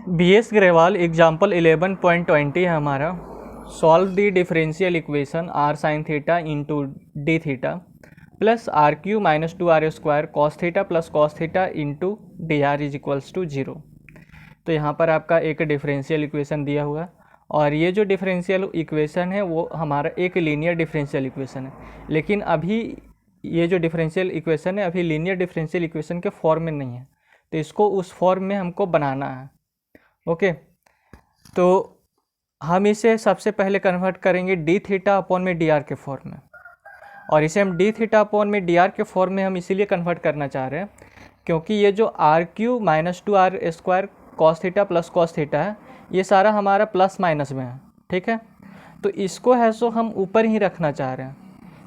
BS Grewal example 11.20 है हमारा। Solve the differential equation r sin theta into d theta plus r q minus 2r² cos theta plus cos theta into d r is equals to 0। तो यहाँ पर आपका एक differential equation दिया हुआ है और ये जो डिफरेंशियल इक्वेशन है वो हमारा एक लीनियर डिफरेंशियल इक्वेशन है, लेकिन अभी ये जो डिफरेंशियल इक्वेशन है अभी लीनियर डिफरेंशियल इक्वेशन के फॉर्म में नहीं है, तो इसको उस फॉर्म में हमको बनाना है। ओके, तो हम इसे सबसे पहले कन्वर्ट करेंगे डी थीटा अपॉन में डी आर के फॉर्म में, और इसे हम डी थीटा अपॉन में डी आर के फॉर्म में हम इसीलिए कन्वर्ट करना चाह रहे हैं क्योंकि ये जो r q minus 2r² cos theta plus cos theta है ये सारा हमारा प्लस माइनस में है। ठीक है, तो इसको है सो हम ऊपर ही रखना चाह रहे हैं।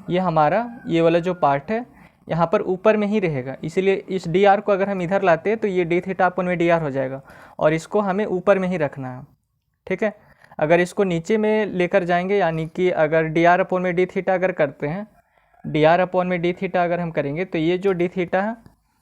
ये हमारा ये वाला जो पार्ट है यहाँ पर ऊपर में ही रहेगा, इसीलिए इस डी आर को अगर हम इधर लाते हैं तो ये डी थीटा अपॉन में डी आर हो जाएगा और इसको हमें ऊपर में ही रखना है। ठीक है, अगर इसको नीचे में लेकर जाएंगे यानी कि अगर डी आर अपॉन में डी थीटा अगर करते हैं, डी आर अपॉन में डी थीटा अगर हम करेंगे तो ये जो डी थीटा है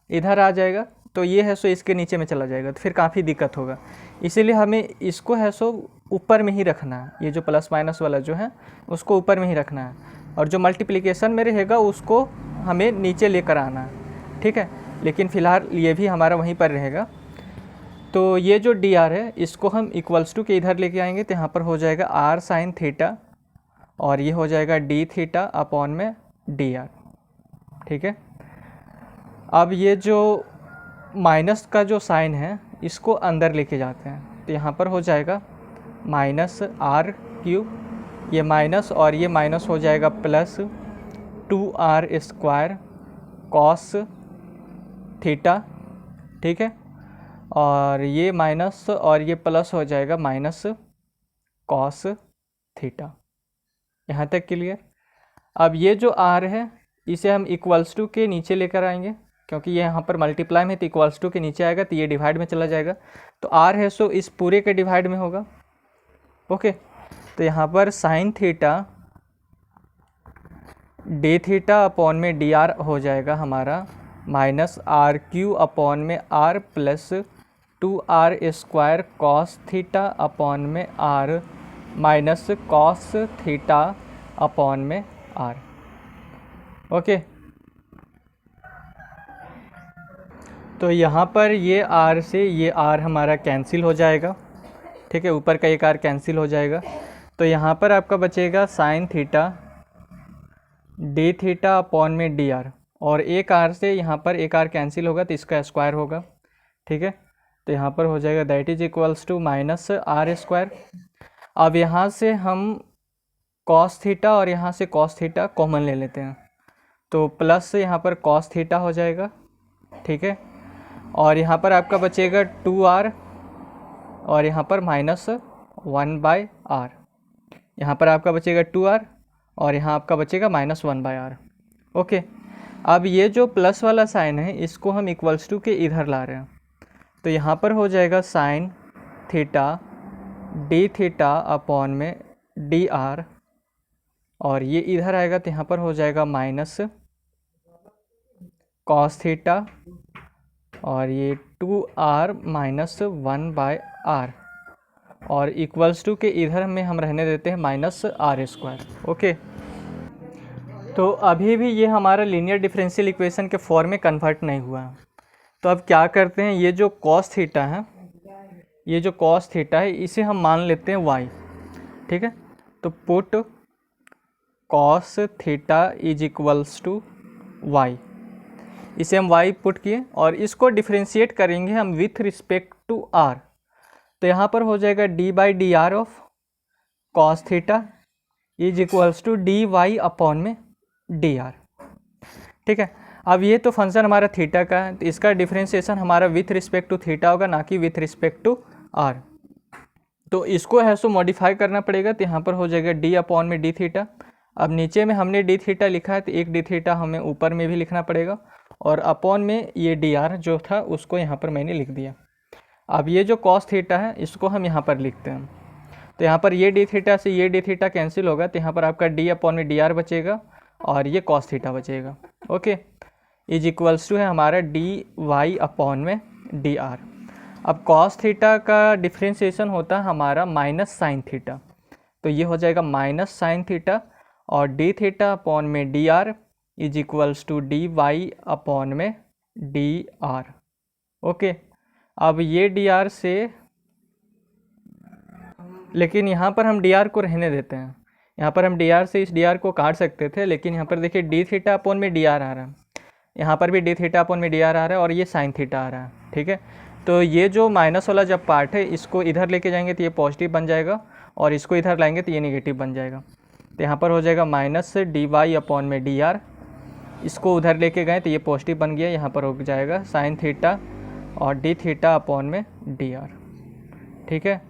इधर आ जाएगा, तो ये है सो इसके नीचे में चला जाएगा, तो फिर काफ़ी दिक्कत होगा। इसीलिए हमें इसको है सो ऊपर में ही रखना है, ये जो प्लस माइनस वाला जो है उसको ऊपर में ही रखना है, और जो मल्टीप्लिकेशन में रहेगा उसको हमें नीचे लेकर आना है। ठीक है, लेकिन फ़िलहाल ये भी हमारा वहीं पर रहेगा। तो ये जो डी आर है इसको हम इक्वल्स टू के इधर लेके आएंगे, तो यहाँ पर हो जाएगा आर साइन थीटा और ये हो जाएगा डी थीटा अपॉन में डी आर। ठीक है, अब ये जो माइनस का जो साइन है इसको अंदर लेके जाते हैं, तो यहाँ पर हो जाएगा माइनस आर क्यूब, ये माइनस और ये माइनस हो जाएगा प्लस 2r² कॉस थीटा। ठीक है, और ये माइनस और ये प्लस हो जाएगा माइनस कॉस थीटा। यहाँ तक क्लियर। अब ये जो r है इसे हम इक्वल्स टू के नीचे लेकर आएंगे क्योंकि ये यहाँ पर मल्टीप्लाई में, तो इक्वल्स टू के नीचे आएगा तो ये डिवाइड में चला जाएगा, तो r है सो इस पूरे के डिवाइड में होगा। ओके, तो यहाँ पर sine theta D theta upon में डी आर हो जाएगा हमारा माइनस आर क्यू अपॉन में r plus 2r² cos theta upon में r minus cos theta upon में आर। ओके, तो यहाँ पर ये r से ये r हमारा कैंसिल हो जाएगा। ठीक है, ऊपर का एक r कैंसिल हो जाएगा, तो यहाँ पर आपका बचेगा sign theta D theta upon में डी आर, और एक r से यहाँ पर एक r कैंसिल होगा तो इसका स्क्वायर होगा। ठीक है, तो यहाँ पर हो जाएगा that is equals to minus r²। अब यहाँ से हम कॉस थीटा और यहाँ से कॉस थीटा कॉमन ले लेते हैं, तो प्लस से यहाँ पर कॉस थीटा हो जाएगा। ठीक है, और यहाँ पर आपका बचेगा 2r और यहाँ पर माइनस 1/r, यहाँ पर आपका बचेगा 2r और यहाँ आपका बचेगा माइनस 1/r। ओके, अब ये जो प्लस वाला साइन है इसको हम इक्वल्स टू के इधर ला रहे हैं, तो यहाँ पर हो जाएगा sine theta D theta upon में डी आर, और ये इधर आएगा तो यहाँ पर हो जाएगा माइनस कॉस थीटा और ये 2r माइनस 1/r, और इक्वल्स टू के इधर में हम रहने देते हैं माइनस r²। ओके, तो अभी भी ये हमारा लीनियर डिफरेंशियल इक्वेशन के फॉर्म में कन्वर्ट नहीं हुआ है, तो अब क्या करते हैं, ये जो कॉस थीटा है, ये जो कॉस थीटा है इसे हम मान लेते हैं y। ठीक है, तो put cos theta is equals to y, इसे हम y पुट किए और इसको डिफरेंशिएट करेंगे हम विथ रिस्पेक्ट टू r, तो यहाँ पर हो जाएगा d/dr of cos theta is equals to dy upon में dr। ठीक है, अब ये तो फंक्शन हमारा थीटा का है, तो इसका डिफरेंशिएशन हमारा विथ रिस्पेक्ट टू थीटा होगा, ना कि विथ रिस्पेक्ट टू r। तो इसको है सो मॉडिफाई करना पड़ेगा, तो यहाँ पर हो जाएगा d अपॉन में डी थीटा। अब नीचे में हमने डी थीटा लिखा है तो एक डी थीटा हमें ऊपर में भी लिखना पड़ेगा, और अपॉन में ये डी आर जो था उसको यहाँ पर मैंने लिख दिया। अब ये जो कॉस थीटा है इसको हम यहाँ पर लिखते हैं, तो यहाँ पर ये डी थीटा से ये डी थीटा कैंसिल होगा, तो यहाँ पर आपका डी अपॉन में डी आर बचेगा और ये कॉस थीटा बचेगा। ओके, इज इक्वल्स टू है हमारा डी वाई अपॉन में डी आर। अब कॉस थीटा का डिफ्रेंशिएशन होता है हमारा माइनस साइन थीटा, तो ये हो जाएगा माइनस साइन थीटा और डी थीटा अपॉन में D r is equals to d y upon में डी आर। ओके, अब ये डी आर से, लेकिन यहाँ पर हम डी आर को रहने देते हैं, यहाँ पर हम डी आर से इस डी आर को काट सकते थे, लेकिन यहाँ पर देखिए डी थीटा अपॉन में डी आर आ रहा है, यहाँ पर भी डी थीटा अपॉन में डी आर आ रहा है और ये साइन थीटा आ रहा है। ठीक है, तो ये जो माइनस वाला जब पार्ट है इसको इधर लेके जाएंगे तो ये पॉजिटिव बन जाएगा और इसको इधर लाएंगे तो ये नेगेटिव बन जाएगा। तो यहाँ पर हो जाएगा माइनस डी वाई अपॉन में डी आर, इसको उधर लेके गए तो ये पॉजिटिव बन गया, यहाँ पर हो जाएगा साइन थीटा और डी थीटा अपॉन में डी आर। ठीक है,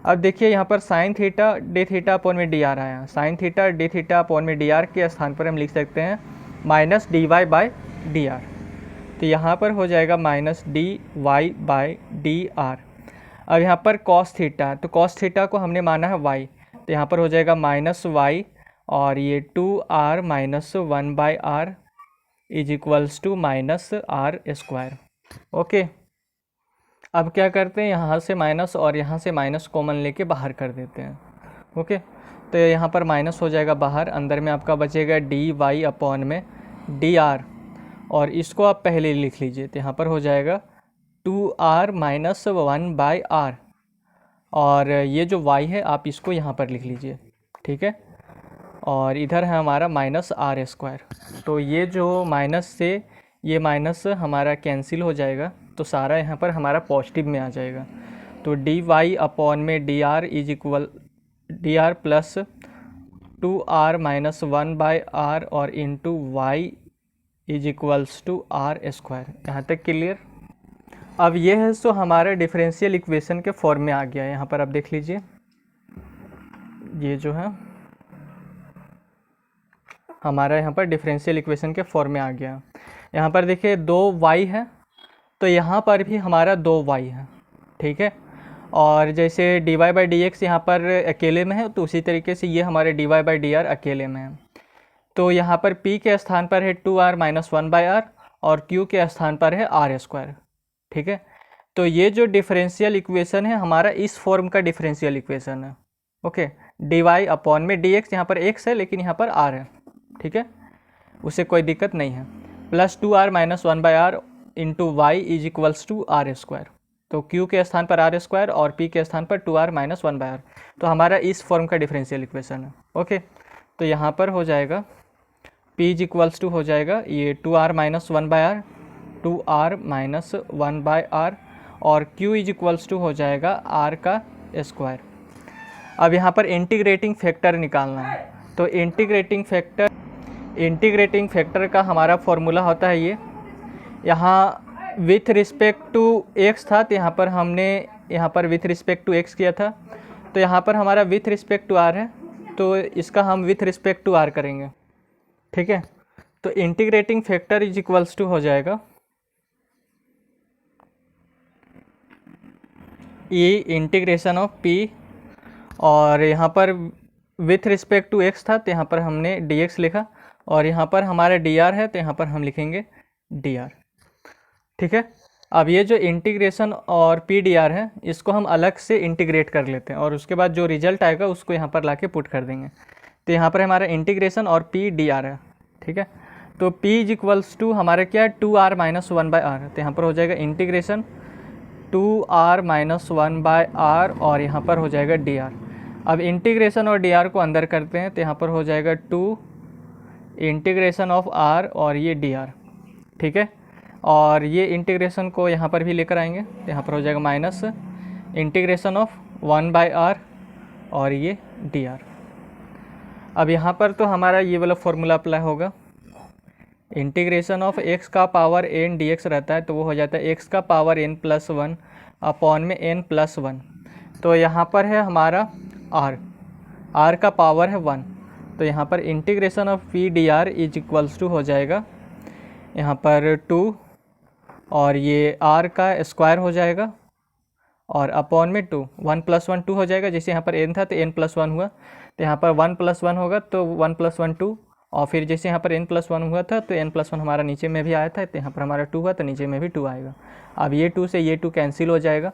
अब देखिए यहाँ पर sine theta D theta upon में डी आर आया, sine theta D theta upon में डी आर के स्थान पर हम लिख सकते हैं minus D Y by D R. तो यहाँ पर हो जाएगा minus D Y by D R. अब यहाँ पर कॉस थीटा, तो कॉस थीटा को हमने माना है वाई, तो यहाँ पर हो जाएगा माइनस वाई और ये 2r minus 1/r is equals to minus r square. Okay, अब क्या करते हैं, यहाँ से माइनस और यहाँ से माइनस कॉमन लेके बाहर कर देते हैं। ओके, तो यहाँ पर माइनस हो जाएगा बाहर, अंदर में आपका बचेगा डी वाई अपॉन में डी आर और इसको आप पहले लिख लीजिए, तो यहाँ पर हो जाएगा 2r माइनस 1/r और ये जो y है आप इसको यहाँ पर लिख लीजिए। ठीक है, और इधर है हमारा माइनस आर स्क्वायर, तो ये जो माइनस से ये माइनस हमारा कैंसिल हो जाएगा, तो सारा यहाँ पर हमारा पॉजिटिव में आ जाएगा। तो डी वाई अपॉन में D r is equal d r plus 2r minus 1/r और into y is equals to r square. यहाँ तक क्लियर। अब ये है सो हमारे डिफरेंशियल इक्वेशन के फॉर्म में आ गया है। यहाँ पर आप देख लीजिए, ये जो है हमारा यहाँ पर डिफरेंशियल इक्वेशन के फॉर्म में आ गया। यहाँ पर देखिए 2y है, तो यहाँ पर भी हमारा 2y है। ठीक है, और जैसे dy बाई डी एक्स यहाँ पर अकेले में है, तो उसी तरीके से ये हमारे dy बाई डी आर अकेले में है। तो यहाँ पर p के स्थान पर है 2r माइनस 1/r और q के स्थान पर है आर स्क्वायर। ठीक है, तो ये जो डिफरेंशियल इक्वेशन है हमारा इस फॉर्म का डिफरेंशियल इक्वेशन है। ओके, dy अपॉन में dx, यहाँ पर x है लेकिन यहाँ पर r है। ठीक है, उसे कोई दिक्कत नहीं है, plus 2r minus 1/r into y is equals to r square. तो q के स्थान पर आर स्क्वायर और p के स्थान पर 2r माइनस 1/r, तो हमारा इस फॉर्म का डिफरेंशियल इक्वेशन है। ओके, तो यहाँ पर हो जाएगा p इज इक्वल्स टू हो जाएगा ये 2r minus 1/r 2r minus 1/r और q इज इक्वल्स टू हो जाएगा r का स्क्वायर। अब यहाँ पर इंटीग्रेटिंग फैक्टर निकालना है, तो इंटीग्रेटिंग फैक्टर का हमारा फॉर्मूला होता है ये, यहाँ विथ रिस्पेक्ट टू x था, तो यहाँ पर हमने यहाँ पर विथ रिस्पेक्ट टू x किया था, तो यहाँ पर हमारा विथ रिस्पेक्ट टू r है, तो इसका हम विथ रिस्पेक्ट टू r करेंगे। ठीक है, तो integrating factor is equals to हो जाएगा e इंटीग्रेशन ऑफ p, और यहाँ पर विथ रिस्पेक्ट टू x था, तो यहाँ पर हमने dx लिखा, और यहाँ पर हमारा dr है, तो यहाँ पर हम लिखेंगे dr। ठीक है, अब ये जो इंटीग्रेशन और पी डी आर है इसको हम अलग से इंटीग्रेट कर लेते हैं और उसके बाद जो रिजल्ट आएगा उसको यहाँ पर लाके पुट कर देंगे। तो यहाँ पर हमारा इंटीग्रेशन और पी डी आर है। ठीक है, तो p इज इक्वल्स टू हमारा क्या है 2r माइनस 1/r, तो यहाँ पर हो जाएगा इंटीग्रेशन 2r माइनस 1/r और यहाँ पर हो जाएगा dr। अब इंटीग्रेशन और dr को अंदर करते हैं, तो यहाँ पर हो जाएगा 2 इंटीग्रेशन ऑफ r और ये dr। ठीक है, और ये इंटीग्रेशन को यहाँ पर भी लेकर आएंगे, तो यहाँ पर हो जाएगा माइनस इंटीग्रेशन ऑफ 1/r और ये dr। अब यहाँ पर तो हमारा ये वाला फॉर्मूला अप्लाई होगा, इंटीग्रेशन ऑफ x का पावर n dx रहता है, तो वो हो जाता है x का पावर n प्लस 1 अपॉन में n प्लस 1। तो यहाँ पर है हमारा r का पावर है 1, तो यहाँ पर integration of p d r is equals to हो जाएगा यहाँ पर 2 और ये r का स्क्वायर हो जाएगा और अपॉन में 2, 1 प्लस 1 2 हो जाएगा, जैसे यहाँ पर n था तो n प्लस 1 हुआ, तो यहाँ पर 1 प्लस 1 होगा, तो 1 प्लस 1 2 और फिर जैसे यहाँ पर n+1 हुआ था तो n+1 हमारा नीचे में भी आया था, तो यहाँ पर हमारा 2 हुआ तो नीचे में भी 2 आएगा। अब ये 2 से ये 2 कैंसिल हो जाएगा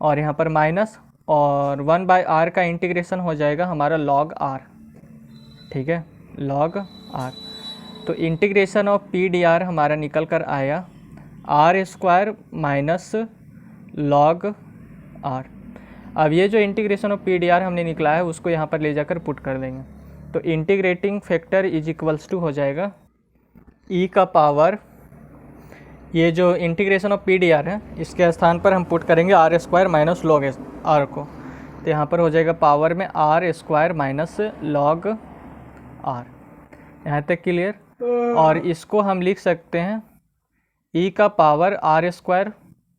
और यहाँ पर माइनस, और 1/r का इंटीग्रेशन हो जाएगा हमारा log r, ठीक है, log r। तो integration of p d are हमारा निकल कर आया r² माइनस log r। अब ये जो integration of p d are हमने निकला है उसको यहाँ पर ले जाकर पुट कर देंगे, तो integrating factor is equals to हो जाएगा e का पावर, ये जो integration of p d r है इसके स्थान पर हम पुट करेंगे r² माइनस log r को, तो यहाँ पर हो जाएगा पावर में r² माइनस log r। यहाँ तक क्लियर। और इसको हम लिख सकते हैं e का पावर r²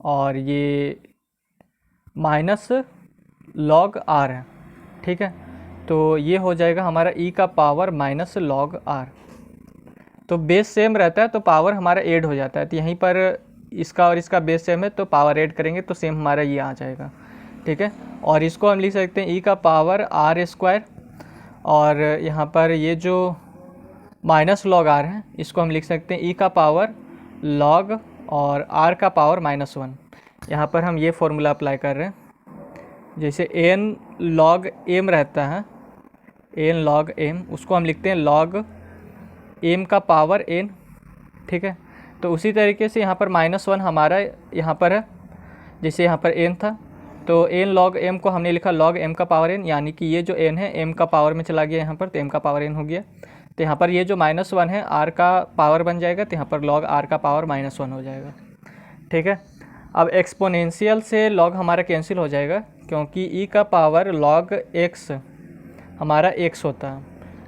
और ये माइनस log r है, ठीक है, तो ये हो जाएगा हमारा e का पावर माइनस log r। तो बेस सेम रहता है तो पावर हमारा ऐड हो जाता है, तो यहीं पर इसका और इसका बेस सेम है तो पावर ऐड करेंगे तो सेम हमारा ये आ जाएगा, ठीक है। और इसको हम लिख सकते हैं e का पावर r² और यहाँ पर ये जो माइनस log r है इसको हम लिख सकते हैं e का पावर log और r का पावर -1। यहाँ पर हम ये फॉर्मूला अप्लाई कर रहे हैं, जैसे n log m रहता है, n log m, उसको हम लिखते हैं log m का पावर n, ठीक है। तो उसी तरीके से यहाँ पर -1 हमारा यहाँ पर है, जैसे यहाँ पर n था तो n log m को हमने लिखा log m का पावर n, यानी कि ये जो n है m का पावर में चला गया यहाँ पर, तो m का पावर n हो गया। तो यहाँ पर ये जो -1 है r का पावर बन जाएगा, तो यहाँ पर log r का पावर -1 हो जाएगा, ठीक है। अब एक्सपोनेंशियल से log हमारा कैंसिल हो जाएगा क्योंकि e का पावर log x हमारा x होता है,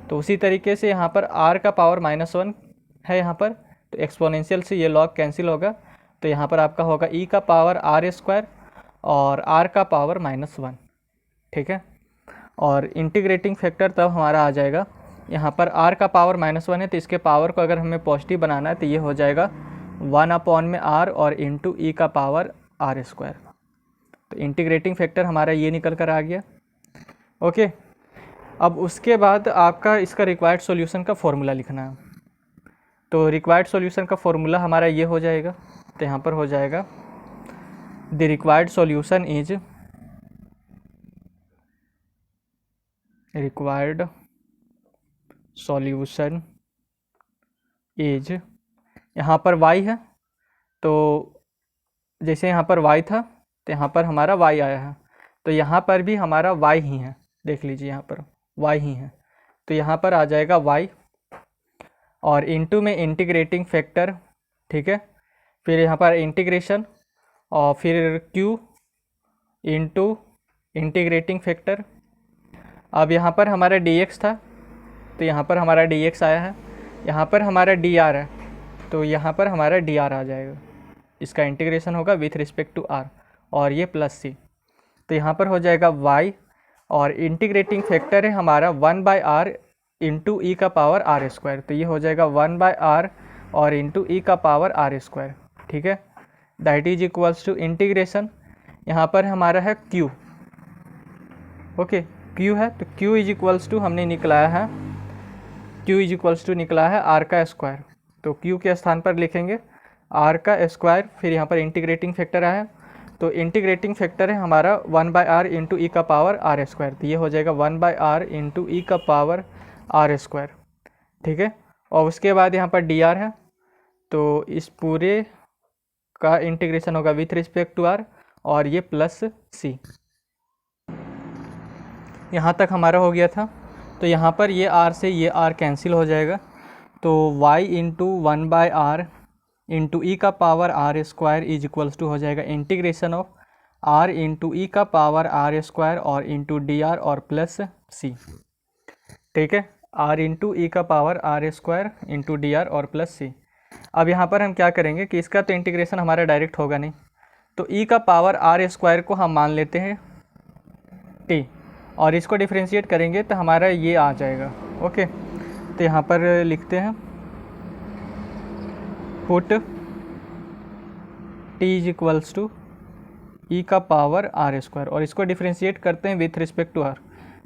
तो उसी तरीके से यहाँ पर r का पावर -1 है यहाँ पर, तो एक्सपोनेंशियल से ये log कैंसिल होगा, तो यहाँ पर आपका होगा e का पावर r² और r का पावर -1, ठीक है। और इंटीग्रेटिंग फैक्टर तब हमारा आ जाएगा, यहाँ पर r का पावर -1 है तो इसके पावर को अगर हमें पॉजिटिव बनाना है तो ये हो जाएगा 1/r और इंटू e का पावर r²। तो इंटीग्रेटिंग फैक्टर हमारा ये निकल कर आ गया, ओके। अब उसके बाद आपका इसका रिक्वायर्ड सॉल्यूशन का फॉर्मूला लिखना है, तो रिक्वायर्ड सॉल्यूशन का फॉर्मूला हमारा ये हो जाएगा, तो यहाँ पर हो जाएगा द रिक्वायर्ड सॉल्यूशन इज यहाँ पर y है, तो जैसे यहाँ पर y था तो यहाँ पर हमारा y आया है, तो यहाँ पर भी हमारा y ही है, देख लीजिए यहाँ पर y ही है, तो यहाँ पर आ जाएगा y और इनटू में इंटीग्रेटिंग फैक्टर, ठीक है, फिर यहाँ पर इंटीग्रेशन और फिर q इनटू इंटीग्रेटिंग फैक्टर। अब यहाँ पर हमारा dx था तो यहाँ पर हमारा dx आया है, यहाँ पर हमारा dr है तो यहाँ पर हमारा dr आ जाएगा, इसका इंटीग्रेशन होगा विथ रिस्पेक्ट टू r और ये प्लस c, तो यहाँ पर हो जाएगा y और इंटीग्रेटिंग फैक्टर है हमारा 1/r इंटू ई का पावर r², तो ये हो जाएगा 1/r और इंटू ई का पावर r², ठीक है। That is equals to integration, यहाँ पर हमारा है q, ओके, q है तो q इज इक्वल्स टू हमने निकलाया है, q इज इक्वल्स टू निकला है r का स्क्वायर, तो q के स्थान पर लिखेंगे r का स्क्वायर, फिर यहाँ पर इंटीग्रेटिंग फैक्टर आया तो इंटीग्रेटिंग फैक्टर है हमारा 1/r इंटू ई का पावर r², तो ये हो जाएगा 1/r इंटू ई का पावर r², ठीक है। और उसके बाद यहाँ पर dr है तो इस पूरे का इंटीग्रेशन होगा विथ रिस्पेक्ट टू r और ये प्लस c, यहाँ तक हमारा हो गया था। तो यहाँ पर ये r से ये r कैंसिल हो जाएगा, तो y इंटू 1/r इंटू ई का power r² is equals to हो जाएगा इंटीग्रेशन ऑफ r इंटू ई का पावर r² और इंटू dr और प्लस c, ठीक है, r इंटू ई का पावर r² इंटू dr और प्लस c। अब यहाँ पर हम क्या करेंगे कि इसका तो इंटीग्रेशन हमारा डायरेक्ट होगा नहीं, तो ई का पावर r² को हम मान लेते हैं t और इसको डिफ्रेंशिएट करेंगे तो हमारा ये आ जाएगा, ओके। तो यहाँ पर लिखते हैं put t is equals to e का पावर r² और इसको डिफ्रेंशिएट करते हैं विथ रिस्पेक्ट टू r,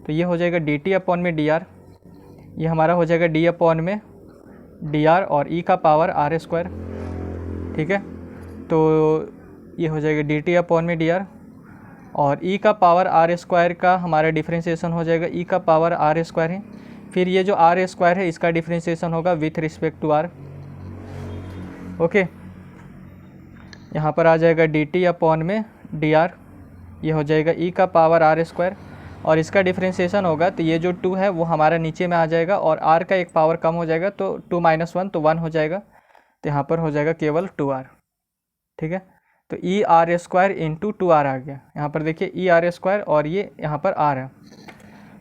तो ये हो जाएगा dt अपॉन में dr ये हमारा हो जाएगा डी अपॉन में डी आर और ई का पावर आर स्क्वायर, ठीक है। तो ये हो जाएगा डी टी अपॉन में डी आर और ई का पावर आर स्क्वायर का हमारा डिफ्रेंशिएशन हो जाएगा ई का पावर आर स्क्वायर है। फिर ये जो आर स्क्वायर है इसका डिफ्रेंशिएशन होगा with respect to r, okay. यहाँ पर आ जाएगा डी टी अपॉन में डी आर, ये हो जाएगा ई का पावर आर स्क्वायर और इसका डिफ्रेंशिएशन होगा तो ये जो 2 है वो हमारा नीचे में आ जाएगा और r का एक पावर कम हो जाएगा तो 2 - 1 तो 1 हो जाएगा, तो यहाँ पर हो जाएगा केवल 2r, ठीक है। तो E R square into 2r आ गया। यहाँ पर देखिए ई आर स्क्वायर और ये यहाँ पर r है,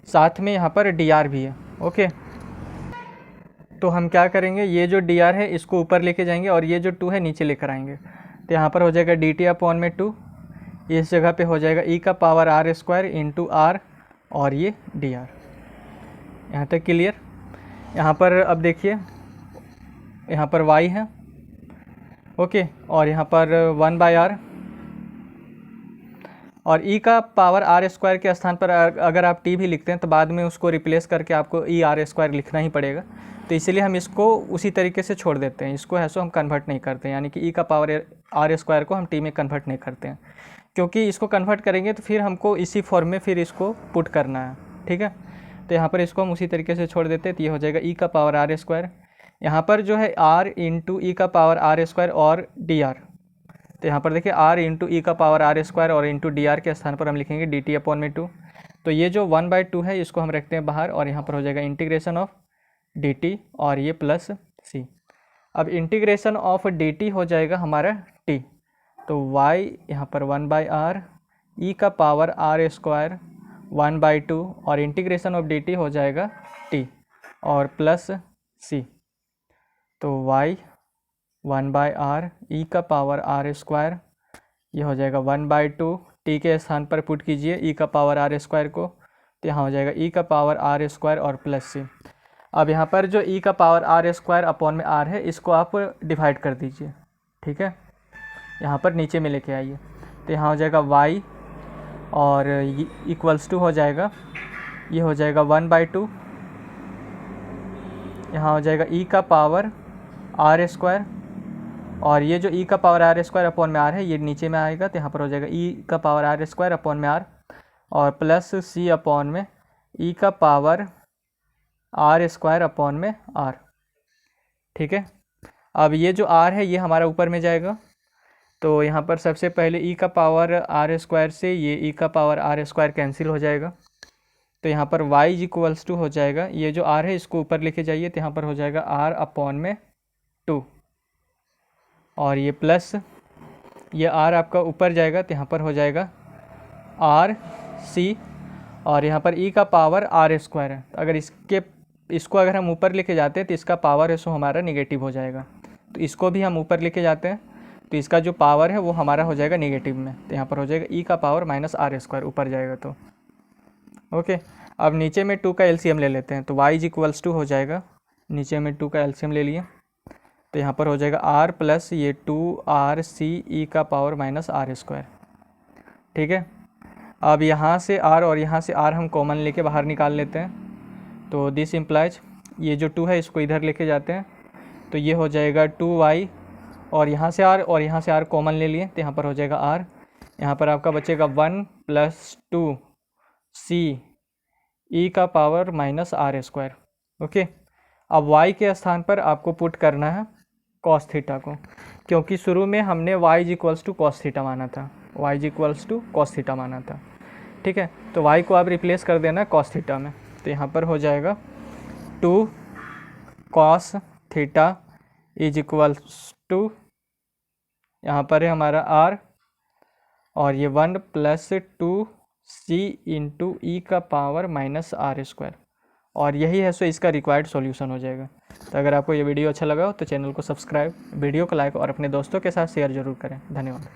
साथ में यहाँ पर dr भी है, ओके। तो हम क्या करेंगे, ये जो dr है इसको ऊपर लेके जाएंगे और ये जो 2 है नीचे लेकर आएंगे। तो यहाँ पर हो जाएगा डी टी अपॉन में 2, इस जगह पे हो जाएगा ई का power r square into r और ये डी आर। यहाँ तक क्लियर। यहाँ पर अब देखिए यहाँ पर y है, ओके, और यहाँ पर 1/r और e का पावर आर स्क्वायर के स्थान पर अगर आप t भी लिखते हैं तो बाद में उसको रिप्लेस करके आपको ई आर स्क्वायर लिखना ही पड़ेगा, तो इसलिए हम इसको उसी तरीके से छोड़ देते हैं, इसको ऐसो हम कन्वर्ट नहीं करते हैं, यानी कि e का पावर आर स्क्वायर को हम t में कन्वर्ट नहीं करते हैं, क्योंकि इसको कन्वर्ट करेंगे तो फिर हमको इसी फॉर्म में फिर इसको पुट करना है, ठीक है। तो यहाँ पर इसको हम उसी तरीके से छोड़ देते हैं, तो ये हो जाएगा ई का पावर आर स्क्वायर, यहाँ पर जो है r इंटू ई का पावर आर स्क्वायर और डी आर। तो यहाँ पर देखिए r इंटू ई का पावर आर स्क्वायर और इंटू डी आर के स्थान पर हम लिखेंगे डी टी अपॉन में 2। तो ये जो 1/2 है इसको हम रखते हैं बाहर और यहाँ पर हो जाएगा इंटीग्रेशन ऑफ डी टी और ये प्लस सी। अब इंटीग्रेशन ऑफ डी टी हो जाएगा हमारा t, तो y यहाँ पर 1/r ई का पावर आर स्क्वायर 1/2 और इंटीग्रेशन ऑफ डी टी हो जाएगा t और प्लस c। तो y 1/r ई का पावर आर स्क्वायर, ये हो जाएगा 1/2, t के स्थान पर पुट कीजिए ई का पावर आर स्क्वायर को, तो यहाँ हो जाएगा ई का पावर आर स्क्वायर और प्लस c। अब यहाँ पर जो ई का पावर आर स्क्वायर अपॉन में r है इसको आप डिवाइड कर दीजिए, ठीक है, यहाँ पर नीचे में लेके आइए। तो यहाँ हो जाएगा y और इक्वल्स टू हो जाएगा, ये हो जाएगा 1/2, यहाँ हो जाएगा ई का पावर आर स्क्वायर और ये जो ई का पावर आर स्क्वायर अपॉन में r है ये नीचे में आएगा, तो यहाँ पर हो जाएगा ई का पावर आर स्क्वायर अपॉन में r और प्लस c अपॉन में ई का पावर आर स्क्वायर अपॉन में r, ठीक है। अब ये जो r है ये हमारा ऊपर में जाएगा, तो यहाँ पर सबसे पहले ई का पावर आर स्क्वायर से ये ई का पावर आर स्क्वायर कैंसिल हो जाएगा, तो यहाँ पर y इक्वल्स टू हो जाएगा, ये जो r है इसको ऊपर लेके जाइए, तो यहाँ पर हो जाएगा r अपॉन में 2 और ये प्लस ये r आपका ऊपर जाएगा, तो यहाँ पर हो जाएगा r c और यहाँ पर e का पावर आर स्क्वायर है, तो अगर इसको अगर हम ऊपर लेके जाते हैं तो इसका पावर है सो हमारा निगेटिव हो जाएगा, तो इसको भी हम ऊपर लेके जाते हैं तो इसका जो पावर है वो हमारा हो जाएगा नेगेटिव में, तो यहाँ पर हो जाएगा ई का पावर माइनस आर स्क्वायर ऊपर जाएगा, तो ओके। अब नीचे में 2 का एलसीएम ले लेते हैं, तो y इक्वल्स टू हो जाएगा, नीचे में 2 का एलसीएम ले लिए, तो यहाँ पर हो जाएगा r प्लस ये 2rc ई का पावर माइनस आर स्क्वायर, ठीक है। अब यहाँ से r और यहाँ से r हम कॉमन लेके बाहर निकाल लेते हैं, तो दिस इम्प्लाइज ये जो 2 है इसको इधर लेके जाते हैं, तो ये हो जाएगा 2y और यहाँ से r और यहाँ से r कॉमन ले लिए, तो यहाँ पर हो जाएगा r, यहाँ पर आपका बचेगा 1 + 2c ई का power minus r square, okay. अब y के स्थान पर आपको पुट करना है कॉस थीटा को, क्योंकि शुरू में हमने y equals to cos theta माना था, y equals to cos theta माना था, ठीक है। तो y को आप रिप्लेस कर देना कॉस थीटा में, तो यहाँ पर हो जाएगा 2 cos theta is equals to, यहाँ पर है हमारा r और ये 1 + 2c इंटू ई का पावर माइनस आर स्क्वायर, और यही है सो इसका रिक्वायर्ड सॉल्यूशन हो जाएगा। तो अगर आपको ये वीडियो अच्छा लगा हो तो चैनल को सब्सक्राइब, वीडियो को लाइक और अपने दोस्तों के साथ शेयर ज़रूर करें। धन्यवाद।